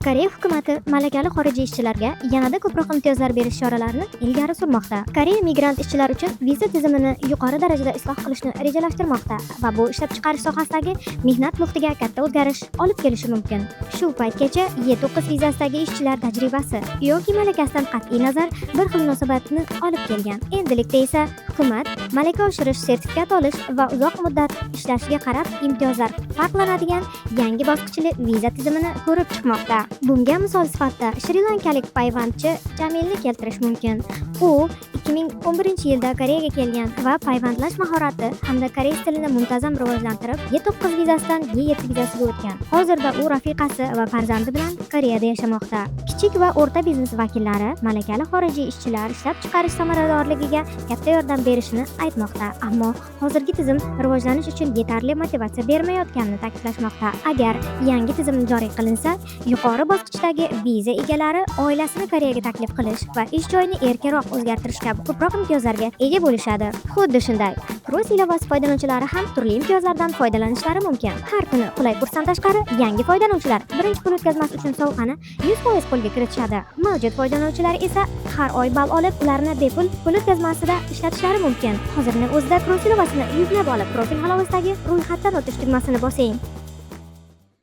Koreya hukumati malakali xorijiy ishchilarga yanada ko'proq imtiyozlar berish choralarini ilgari surmoqda. Koreya migrant ishchilar uchun viza tizimini yuqori darajada isloh qilishni rejalashtirmoqda va bu ishlab chiqarish sohasidagi mehnat muhitiga katta o'zgarish olib kelishi mumkin. Shu paytgacha Y9 vizasidagi ishchilar tajribasi yoki malakasidan qat'iy nazar bir xil munosabatni olib kelgan. Endilikda esa hukumat malaka oshirish, sertifikat olish va uzoq muddat ishlashiga qarab imtiyozlar farqlanadigan yangi bosqichli viza tizimini ko'rib chiqmoqda. Bunga misol sifatida shri-lankalik payvandchi Jamilni keltirish mumkin. U 2011-yilda Koreyaga kelgan va payvandlash mahorati hamda koreys tilini muntazam rivojlantirib, Y9 vizasidan Y7 vizasiga o'tgan. Hozirda u rafiqasi va farzandi bilan Koreyada yashamoqda. Kichik va o'rta biznes vakillari malakali xorijiy ishchilar ishlab chiqarish samaradorligiga katta yordam berishini aytmoqda, ammo hozirgi tizim rivojlanish uchun yetarli motivatsiya bermayotganini ta'kidlashmoqda. Agar yangi tizim joriy qilinsa, yuqori bosqichdagi viza egalari oilasini Koreyaga taklif qilish va ish joyini erkinroq o'zgartirish kabi ko'proq imtiyozlarga ega bo'lishadi. Xuddi shunday, Cross ilovasi foydalanuvchilari ham turli imtiyozlardan foydalanishlari mumkin. Har kuni qulay kursdan tashqari yangi foydalanuvchilar birinchi pul o'tkazmasi uchun sovg'ani 100% qo'lga kiritishadi. Mavjud foydalanuvchilar esa har oy ball olib, ularni bepul pul o'tkazmasida ishlatishlari mumkin. Hozirning o'zida Cross ilovasini yuklab olib, profil halovasidagi ro'yxatdan o'tish tugmasini bosing.